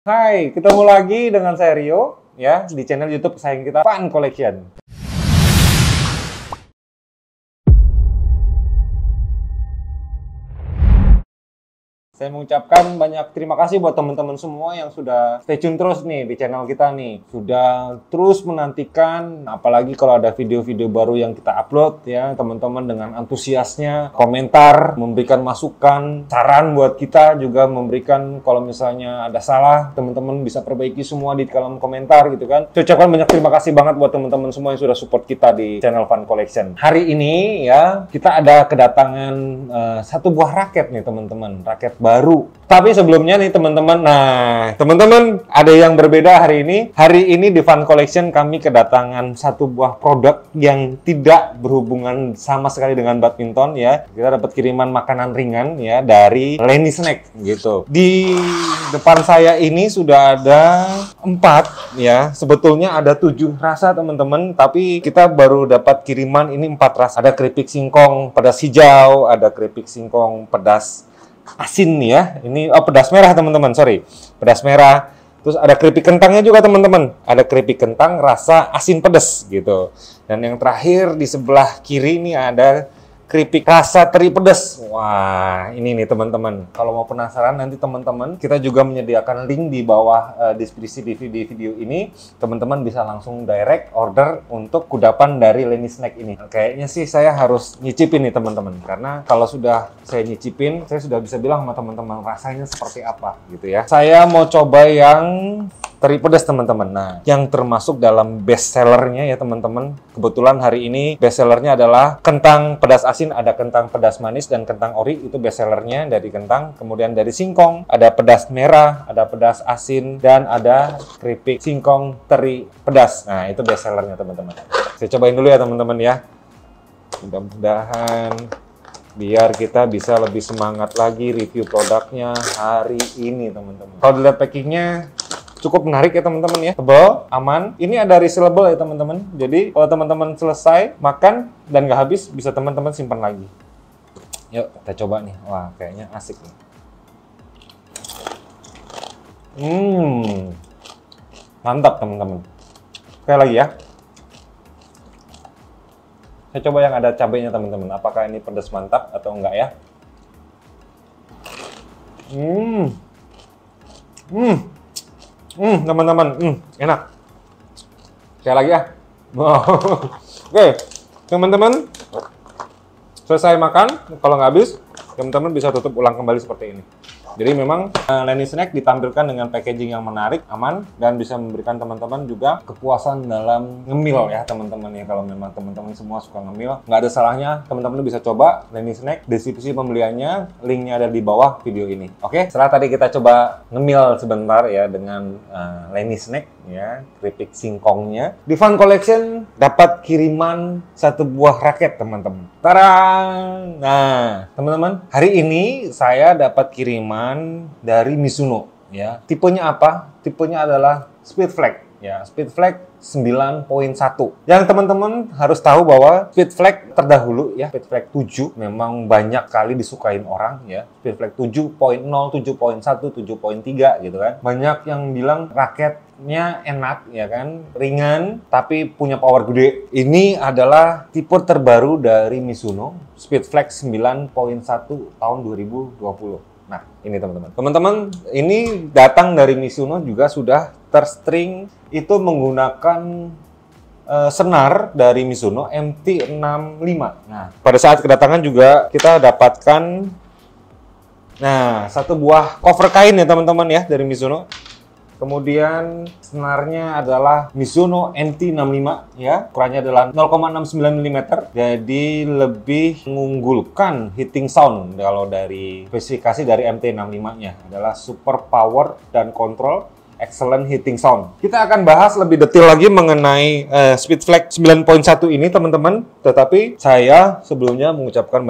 Hai, ketemu lagi dengan saya Rio ya di channel YouTube kesayangan kita Fun Collection. Saya mengucapkan banyak terima kasih buat teman-teman semua yang sudah stay tune terus nih di channel kita nih. Sudah terus menantikan, apalagi kalau ada video-video baru yang kita upload ya, teman-teman dengan antusiasnya, komentar, memberikan masukan, saran buat kita, juga memberikan kalau misalnya ada salah, teman-teman bisa perbaiki semua di kolom komentar gitu kan. Saya ucapkan banyak terima kasih banget buat teman-teman semua yang sudah support kita di channel Fun Collection. Hari ini ya, kita ada kedatangan satu buah raket nih teman-teman, raket baru. Tapi sebelumnya nih teman-teman, teman-teman ada yang berbeda hari ini. Hari ini di Fun Collection kami kedatangan satu buah produk yang tidak berhubungan sama sekali dengan badminton ya. Kita dapat kiriman makanan ringan ya dari Lenny Snack gitu. Di depan saya ini sudah ada 4 ya. Sebetulnya ada 7 rasa teman-teman, tapi kita baru dapat kiriman ini 4 rasa. Ada keripik singkong pedas hijau, ada keripik singkong pedas asin ya, ini pedas merah teman-teman, sorry, pedas merah. Terus ada keripik kentangnya juga teman-teman, ada keripik kentang rasa asin pedas gitu. Dan yang terakhir di sebelah kiri ini ada keripik rasa teri pedas. Wah, ini nih teman-teman. Kalau mau penasaran nanti teman-teman, kita juga menyediakan link di bawah deskripsi di video ini. Teman-teman bisa langsung direct order untuk kudapan dari Lenny Snack ini. Kayaknya sih saya harus nyicipin nih teman-teman. Karena kalau sudah saya nyicipin, saya sudah bisa bilang sama teman-teman rasanya seperti apa gitu ya. Saya mau coba yang teri pedas teman-teman. Nah, yang termasuk dalam best sellernya ya teman-teman. Kebetulan hari ini best sellernya adalah kentang pedas asin, ada kentang pedas manis dan kentang ori, itu best sellernya dari kentang. Kemudian dari singkong, ada pedas merah, ada pedas asin, dan ada keripik singkong teri pedas. Nah, itu best sellernya teman-teman. Saya cobain dulu ya teman-teman ya. Mudah-mudahan biar kita bisa lebih semangat lagi review produknya hari ini teman-teman. Kalau dilihat packingnya cukup menarik ya teman-teman ya, tebal, aman. Ini ada resealable ya teman-teman. Jadi kalau teman-teman selesai makan dan nggak habis, bisa teman-teman simpan lagi. Yuk kita coba nih. Wah kayaknya asik nih. Mantap teman-teman. Sekali lagi ya. Saya coba yang ada cabenya teman-teman. Apakah ini pedas mantap atau enggak ya? Teman-teman, enak. Sekali lagi ya. Oke, teman-teman, selesai makan, kalau nggak habis, teman-teman bisa tutup ulang kembali seperti ini. Jadi memang Lenny Snack ditampilkan dengan packaging yang menarik, aman, dan bisa memberikan teman-teman juga kepuasan dalam ngemil ya teman-teman ya. Kalau memang teman-teman semua suka ngemil, nggak ada salahnya teman-teman bisa coba Lenny Snack. Deskripsi pembeliannya, linknya ada di bawah video ini. Oke, setelah tadi kita coba ngemil sebentar ya dengan Lenny Snack ya, keripik singkongnya. Di Fun Collection dapat kiriman satu buah raket teman-teman. Tada! Nah, teman-teman, hari ini saya dapat kiriman dari Mizuno ya. Tipenya apa? Tipenya adalah Speed Flag ya, Speed Flag 9.1. Yang teman-teman harus tahu bahwa Speed Flag terdahulu ya, Speed Flag 7 memang banyak kali disukain orang ya. Speed Flag 7.0, 7.1, 7.3 gitu kan. Banyak yang bilang raketnya enak ya kan, ringan tapi punya power gede. Ini adalah tipe terbaru dari Mizuno, Speed Flag 9.1 tahun 2020. Nah, ini teman-teman. Teman-teman, ini datang dari Mizuno juga sudah terstring itu menggunakan senar dari Mizuno MT65. Nah, pada saat kedatangan juga kita dapatkan satu buah cover kain ya teman-teman ya dari Mizuno. Kemudian senarnya adalah Mizuno MT65 ya, ukurannya adalah 0,69 mm. Jadi lebih mengunggulkan hitting sound kalau dari spesifikasi dari MT65-nya adalah super power dan control excellent hitting sound. Kita akan bahas lebih detail lagi mengenai Speed Flag 9.1 ini teman-teman. Tetapi saya sebelumnya mengucapkan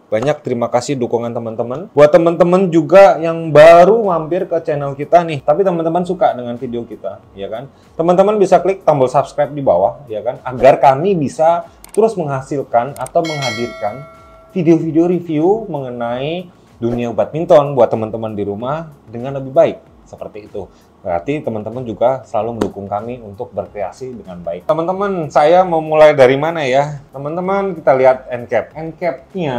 banyak terima kasih dukungan teman-teman. Buat teman-teman juga yang baru mampir ke channel kita nih, tapi teman-teman suka dengan video kita, ya kan? Teman-teman bisa klik tombol subscribe di bawah, ya kan? Agar kami bisa terus menghasilkan atau menghadirkan video-video review mengenai dunia badminton buat teman-teman di rumah dengan lebih baik. Seperti itu. berarti teman-teman juga selalu mendukung kami untuk berkreasi dengan baik. Teman-teman, saya mau mulai dari mana ya? Teman-teman, kita lihat end cap. End cap-nya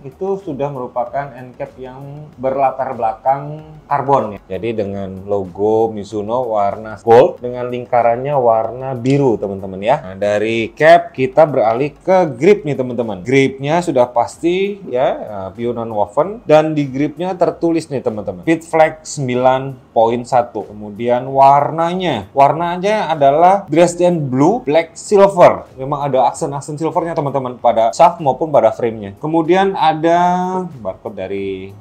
itu sudah merupakan end cap yang berlatar belakang karbon ya. Jadi dengan logo Mizuno warna gold dengan lingkarannya warna biru, teman-teman ya. Nah, dari cap kita beralih ke grip nih, teman-teman. Gripnya sudah pasti ya, pure non-woven, dan di gripnya tertulis nih teman-teman, Speedflex 9.1. Kemudian warnanya adalah Dresden Blue, Black, Silver. Memang ada aksen-aksen silvernya teman-teman pada shaft maupun pada frame-nya. Kemudian ada barcode dari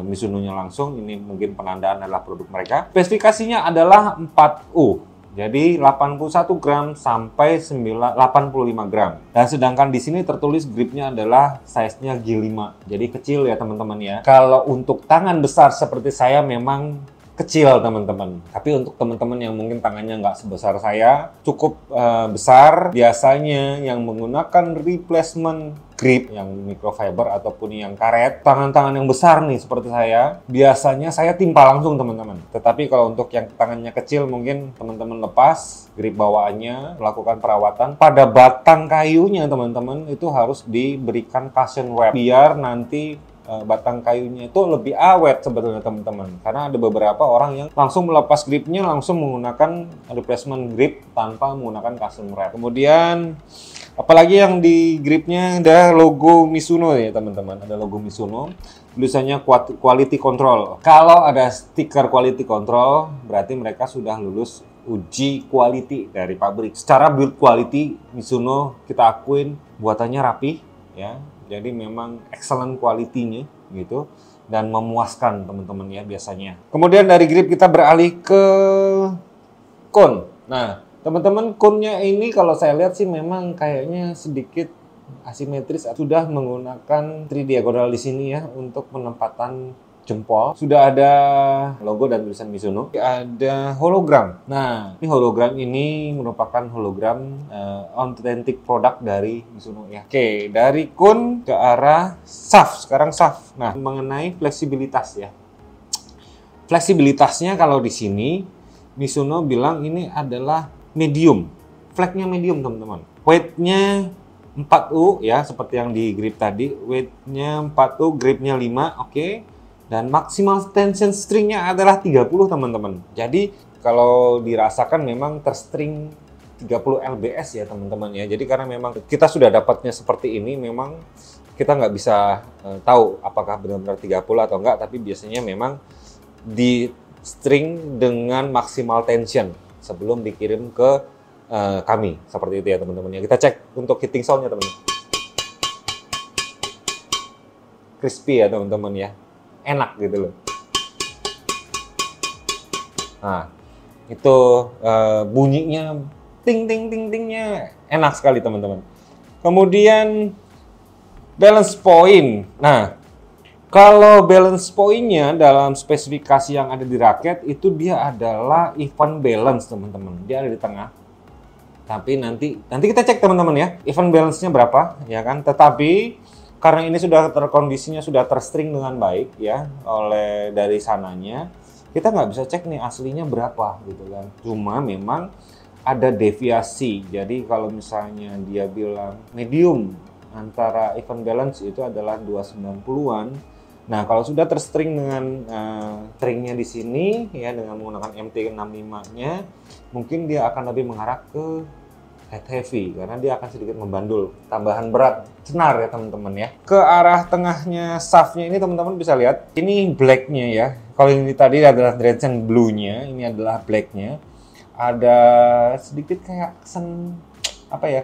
Mizuno-nya langsung. Ini mungkin penandaan adalah produk mereka. Spesifikasinya adalah 4U. Jadi 81 gram sampai 85 gram. Dan sedangkan di sini tertulis gripnya adalah size-nya G5. Jadi kecil ya teman-teman ya. Kalau untuk tangan besar seperti saya memang kecil teman-teman. Tapi untuk teman-teman yang mungkin tangannya nggak sebesar saya, cukup besar, biasanya yang menggunakan replacement grip yang microfiber ataupun yang karet, tangan-tangan yang besar nih seperti saya, biasanya saya timpa langsung teman-teman. Tetapi kalau untuk yang tangannya kecil, mungkin teman-teman lepas grip bawaannya, lakukan perawatan pada batang kayunya teman-teman, itu harus diberikan cushion wrap biar nanti batang kayunya itu lebih awet sebetulnya teman-teman. Karena ada beberapa orang yang langsung melepas gripnya langsung menggunakan replacement grip tanpa menggunakan cushion wrap. Kemudian apalagi yang di gripnya ada logo Mizuno ya teman-teman. Ada logo Mizuno, tulisannya quality control. Kalau ada stiker quality control berarti mereka sudah lulus uji quality dari pabrik. Secara build quality Mizuno kita akuin buatannya rapi ya. Jadi memang excellent quality-nya gitu dan memuaskan teman-teman ya biasanya. Kemudian dari grip kita beralih ke cone. Nah, teman-teman cone-nya ini kalau saya lihat sih memang kayaknya sedikit asimetris, sudah menggunakan 3 diagonal di sini ya untuk penempatan jempol. Sudah ada logo dan tulisan Mizuno. Ada hologram. Nah, ini hologram ini merupakan hologram authentic produk dari Mizuno ya. Oke, dari cone ke arah shaft. Sekarang shaft. Nah, mengenai fleksibilitas ya. Fleksibilitasnya kalau di sini Mizuno bilang ini adalah medium. Flagnya medium, teman-teman. Weight-nya 4U ya, seperti yang di grip tadi. Weight-nya 4U, gripnya 5, oke. Dan maksimal tension string-nya adalah 30 teman-teman. Jadi kalau dirasakan memang terstring 30 lbs ya teman-teman ya. Jadi karena memang kita sudah dapatnya seperti ini, memang kita nggak bisa tahu apakah benar-benar 30 atau enggak. Tapi biasanya memang di string dengan maksimal tension sebelum dikirim ke kami. Seperti itu ya teman-teman ya. Kita cek untuk hitting sound-nya teman-teman. Crispy ya teman-teman ya. Enak gitu loh. Nah, itu bunyinya ting ting ting tingnya enak sekali teman-teman. Kemudian balance point. Nah, kalau balance point-nya dalam spesifikasi yang ada di raket itu dia adalah even balance teman-teman. Dia ada di tengah. Tapi nanti kita cek teman-teman ya, even balance-nya berapa ya kan. Tetapi karena ini sudah terkondisinya sudah terstring dengan baik ya oleh dari sananya, kita nggak bisa cek nih aslinya berapa gitu kan. Cuma memang ada deviasi. Jadi kalau misalnya dia bilang medium antara even balance itu adalah 290-an. Nah, kalau sudah terstring dengan stringnya di sini ya dengan menggunakan MT65-nya, mungkin dia akan lebih mengarah ke head heavy karena dia akan sedikit membandul, tambahan berat senar ya teman-teman ya. Ke arah tengahnya shaftnya ini teman-teman bisa lihat ini blacknya ya. Kalau ini tadi adalah Dresden Blue-nya, ini adalah blacknya. Ada sedikit kayak aksen apa ya,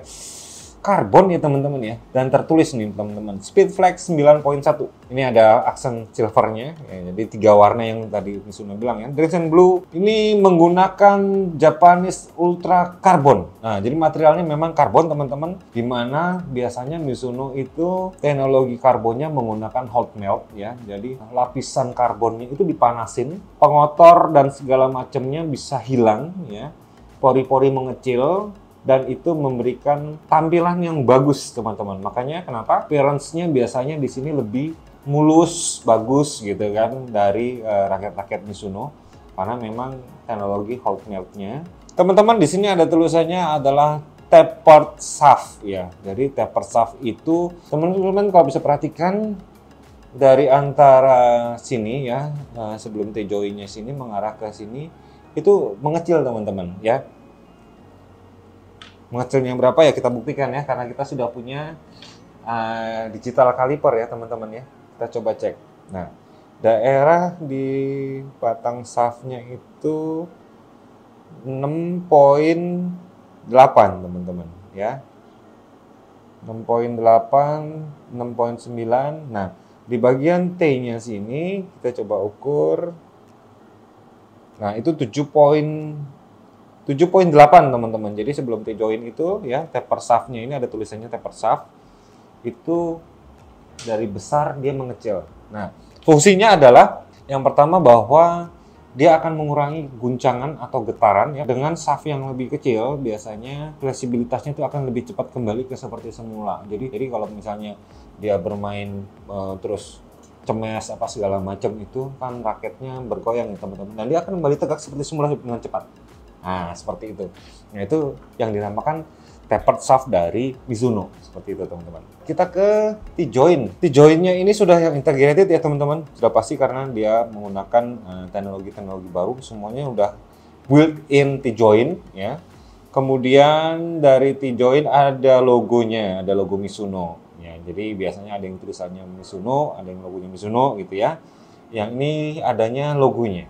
karbon ya teman-teman ya, dan tertulis nih teman-teman Speedflex 9.1. Ini ada aksen silvernya ya, jadi 3 warna yang tadi Mizuno bilang ya. Dresden Blue ini menggunakan Japanese Ultra Carbon. Nah, jadi materialnya memang karbon teman-teman, dimana biasanya Mizuno itu teknologi karbonnya menggunakan hot melt ya, jadi lapisan karbonnya itu dipanasin, pengotor dan segala macamnya bisa hilang ya, pori-pori mengecil, dan itu memberikan tampilan yang bagus teman-teman. Makanya kenapa appearance-nya biasanya di sini lebih mulus, bagus gitu kan dari raket-raket Mizuno. karena memang teknologi hold melt-nya. Teman-teman, di sini ada tulisannya adalah tapered shaft ya. Jadi tapered shaft itu teman-teman kalau bisa perhatikan dari antara sini ya, sebelum T-joint-nya sini mengarah ke sini itu mengecil teman-teman ya. Mengecilnya berapa ya kita buktikan ya, karena kita sudah punya digital caliper ya teman-teman ya. Kita coba cek. Nah, daerah di batang shaftnya itu 6,8 teman-teman ya. 6,8, 6,9. Nah, di bagian T-nya sini kita coba ukur. Nah, itu 7,8 teman-teman. Jadi sebelum T-joint itu ya, taper shaft-nya ini ada tulisannya taper shaft. Itu dari besar dia mengecil. Nah, fungsinya adalah yang pertama bahwa dia akan mengurangi guncangan atau getaran ya. Dengan shaft yang lebih kecil biasanya fleksibilitasnya itu akan lebih cepat kembali ke seperti semula. Jadi kalau misalnya dia bermain terus cemes apa segala macam itu kan raketnya bergoyang ya teman-teman. Dan dia akan kembali tegak seperti semula dengan cepat. Nah, seperti itu. Nah, itu yang dinamakan tapered shaft dari Mizuno, seperti itu teman-teman. Kita ke T-joint. T-joint-nya ini sudah yang integrated ya teman-teman. Sudah pasti karena dia menggunakan teknologi-teknologi baru, semuanya udah built-in T-joint ya. Kemudian dari T-joint ada logonya, ada logo Mizuno. Ya, jadi biasanya ada yang tulisannya Mizuno, ada yang logonya Mizuno gitu ya. Yang ini adanya logonya.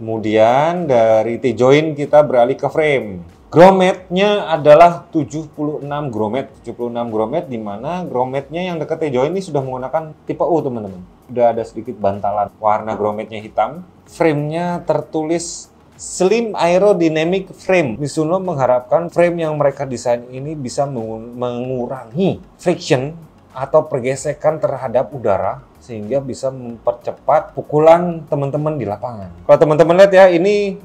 Kemudian dari T-joint kita beralih ke frame. Grommet-nya adalah 76 grommet. 76 grommet di mana grommet-nya yang dekat T-joint ini sudah menggunakan tipe U teman-teman. Sudah ada sedikit bantalan. Warna grommet-nya hitam. Frame-nya tertulis Slim Aerodynamic Frame. Mizuno mengharapkan frame yang mereka desain ini bisa mengurangi friction atau pergesekan terhadap udara sehingga bisa mempercepat pukulan teman-teman di lapangan. Kalau teman-teman lihat ya, ini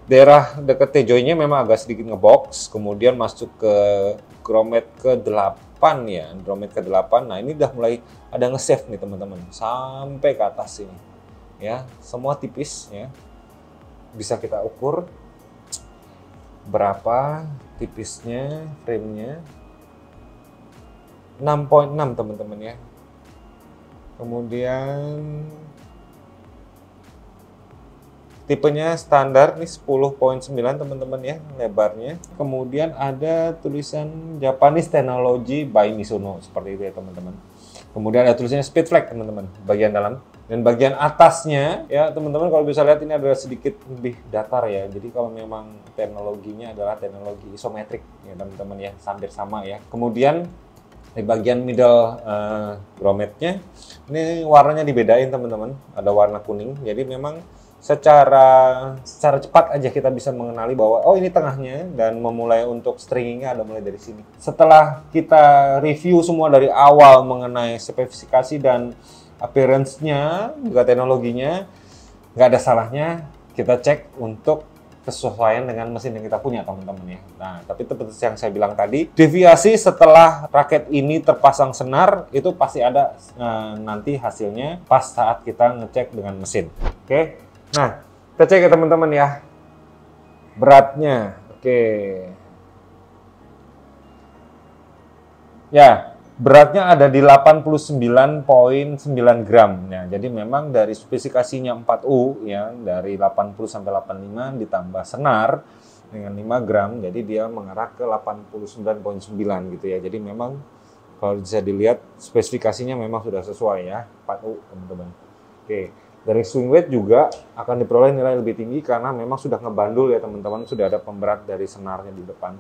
daerah dekat T-joint-nya memang agak sedikit ngebox, kemudian masuk ke grommet ke-8 ya, grommet ke-8. Nah, ini udah mulai ada nge-save nih teman-teman, sampai ke atas ini. Ya, semua tipis ya. Bisa kita ukur berapa tipisnya frame-nya. 6,6 teman-teman ya. Kemudian tipenya standar nih 10,9 teman-teman ya lebarnya. Kemudian ada tulisan Japanese Technology by Mizuno seperti itu ya teman-teman. Kemudian ada tulisannya Speed Flag teman-teman bagian dalam, dan bagian atasnya ya teman-teman kalau bisa lihat ini adalah sedikit lebih datar ya. Jadi kalau memang teknologinya adalah teknologi isometrik ya teman-teman ya, hampir sama ya. Kemudian di bagian middle grommet-nya ini warnanya dibedain teman-teman, ada warna kuning. Jadi memang secara cepat aja kita bisa mengenali bahwa oh ini tengahnya, dan memulai untuk stringingnya ada mulai dari sini. Setelah kita review semua dari awal mengenai spesifikasi dan appearance-nya juga teknologinya, nggak ada salahnya kita cek untuk kesesuaian dengan mesin yang kita punya teman-teman ya. Nah, tapi seperti yang saya bilang tadi, deviasi setelah raket ini terpasang senar itu pasti ada nanti hasilnya pas saat kita ngecek dengan mesin. Oke. Nah, kita cek ya teman-teman ya. Beratnya. Oke. Ya, beratnya ada di 89,9 gram. Ya, jadi memang dari spesifikasinya 4U ya, dari 80 sampai 85 ditambah senar dengan 5 gram, jadi dia mengarah ke 89,9 gitu ya. Jadi memang kalau bisa dilihat spesifikasinya memang sudah sesuai ya, 4U teman-teman. Oke, dari swing weight juga akan diperoleh nilai lebih tinggi karena memang sudah ngebandul ya teman-teman, sudah ada pemberat dari senarnya di depan.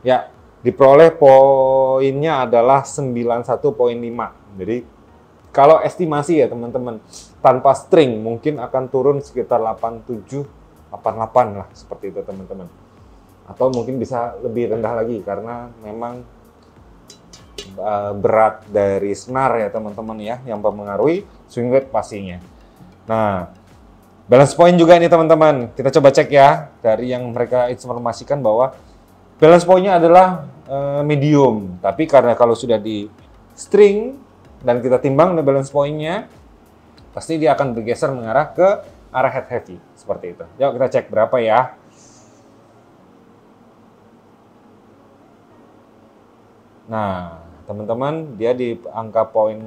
Ya, diperoleh poinnya adalah 91,5. Jadi kalau estimasi ya teman-teman, tanpa string mungkin akan turun sekitar 87, 88 lah seperti itu teman-teman. Atau mungkin bisa lebih rendah lagi karena memang berat dari senar ya teman-teman ya yang mempengaruhi swing weight pastinya. Nah, balance point juga ini teman-teman. Kita coba cek ya dari yang mereka informasikan bahwa balance point-nya adalah medium, tapi karena kalau sudah di string dan kita timbang balance point-nya pasti dia akan bergeser mengarah ke arah head heavy seperti itu. Yuk kita cek berapa ya. Nah, teman-teman, dia di angka poin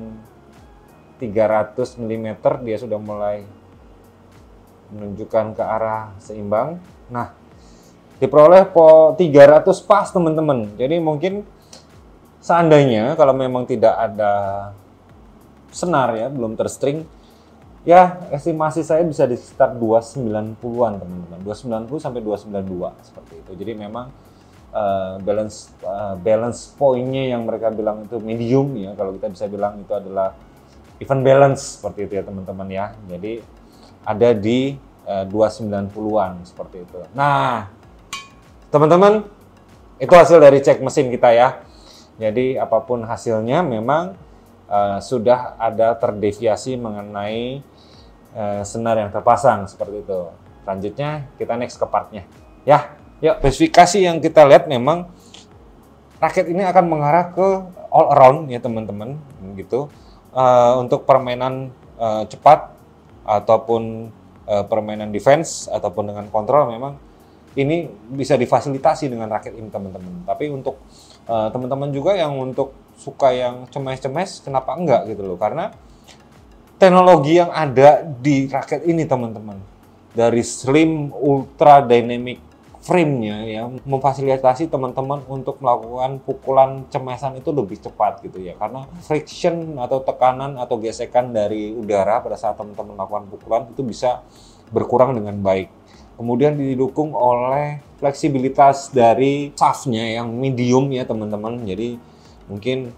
300 mm dia sudah mulai menunjukkan ke arah seimbang. Nah, diperoleh 300 pas teman-teman. Jadi mungkin seandainya kalau memang tidak ada senar ya, belum terstring, ya estimasi saya bisa di sekitar 290-an teman-teman. 290 sampai 292 seperti itu. Jadi memang balance pointnya yang mereka bilang itu medium ya, kalau kita bisa bilang itu adalah even balance seperti itu ya teman-teman ya. Jadi ada di 290-an seperti itu. Nah, teman-teman, itu hasil dari cek mesin kita ya. Jadi apapun hasilnya memang sudah ada terdeviasi mengenai senar yang terpasang seperti itu. Selanjutnya kita next ke partnya ya. Yuk, spesifikasi yang kita lihat memang raket ini akan mengarah ke all around ya teman-teman gitu. Untuk permainan cepat ataupun permainan defense ataupun dengan kontrol, memang ini bisa difasilitasi dengan raket ini teman-teman. Tapi untuk teman-teman juga yang untuk suka yang cemes-cemes, kenapa enggak gitu loh, karena teknologi yang ada di raket ini teman-teman, dari slim ultra dynamic frame-nya ya, memfasilitasi teman-teman untuk melakukan pukulan cemesan itu lebih cepat gitu ya, karena friction atau tekanan atau gesekan dari udara pada saat teman-teman melakukan pukulan itu bisa berkurang dengan baik. Kemudian didukung oleh fleksibilitas dari shaft-nya yang medium ya teman-teman, jadi mungkin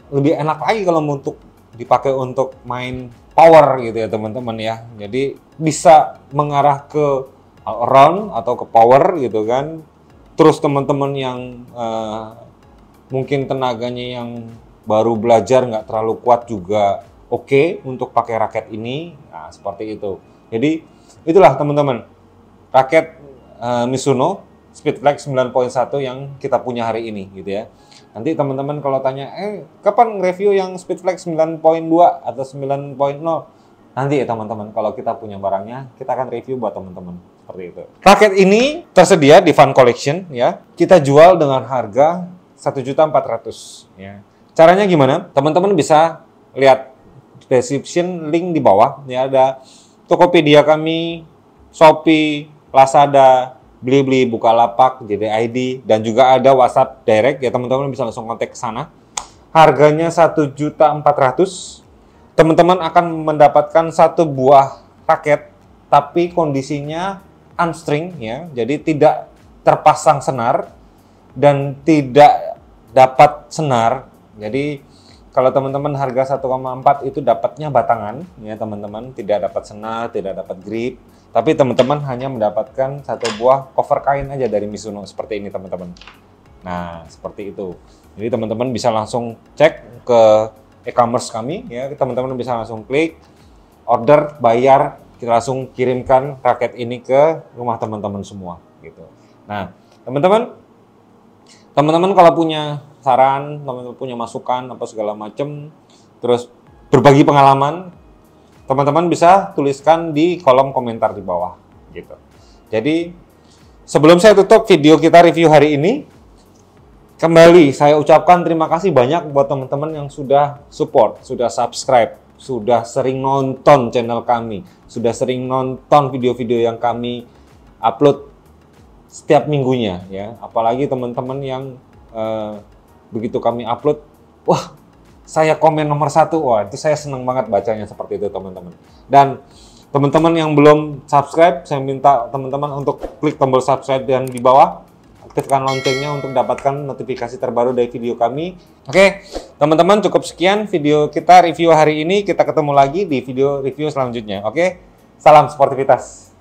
lebih enak lagi kalau untuk dipakai untuk main power gitu ya teman-teman ya. Jadi bisa mengarah ke around atau ke power gitu kan. Terus teman-teman yang mungkin tenaganya yang baru belajar nggak terlalu kuat juga oke untuk pakai raket ini. Nah, seperti itu. Jadi itulah teman-teman raket Mizuno Speedflex 9.1 yang kita punya hari ini gitu ya. Nanti teman-teman kalau tanya, kapan review yang Speedflex 9.2 atau 9.0? Nanti ya teman-teman, kalau kita punya barangnya, kita akan review buat teman-teman. Seperti itu. Raket ini tersedia di Fun Collection ya. Kita jual dengan harga 1.400.000 ya. Caranya gimana? Teman-teman bisa lihat description link di bawah ya, ada Tokopedia kami, Shopee, Lazada, Blibli, Bukalapak, JDID, dan juga ada WhatsApp Direct ya, teman-teman bisa langsung kontak ke sana. Harganya 1.400.000. Teman-teman akan mendapatkan satu buah raket, tapi kondisinya unstring ya, jadi tidak terpasang senar dan tidak dapat senar. Jadi kalau teman-teman harga 1,4 itu dapatnya batangan ya teman-teman, tidak dapat senar, tidak dapat grip. Tapi teman-teman hanya mendapatkan satu buah cover kain aja dari Mizuno seperti ini teman-teman. Nah, seperti itu. Jadi teman-teman bisa langsung cek ke e-commerce kami ya, teman-teman bisa langsung klik order, bayar, kita langsung kirimkan raket ini ke rumah teman-teman semua gitu. Nah, teman-teman kalau punya saran, teman-teman punya masukan apa segala macam, terus berbagi pengalaman, teman-teman bisa tuliskan di kolom komentar di bawah gitu. Jadi sebelum saya tutup video kita review hari ini, kembali saya ucapkan terima kasih banyak buat teman-teman yang sudah support, sudah subscribe, sudah sering nonton channel kami, sudah sering nonton video-video yang kami upload setiap minggunya ya. Apalagi teman-teman yang begitu kami upload, wah saya komen nomor 1, wah itu saya senang banget bacanya seperti itu teman-teman. Dan teman-teman yang belum subscribe, saya minta teman-teman untuk klik tombol subscribe dan di bawah aktifkan loncengnya untuk dapatkan notifikasi terbaru dari video kami. Oke, teman-teman cukup sekian video kita review hari ini. Kita ketemu lagi di video review selanjutnya. Oke, salam sportivitas.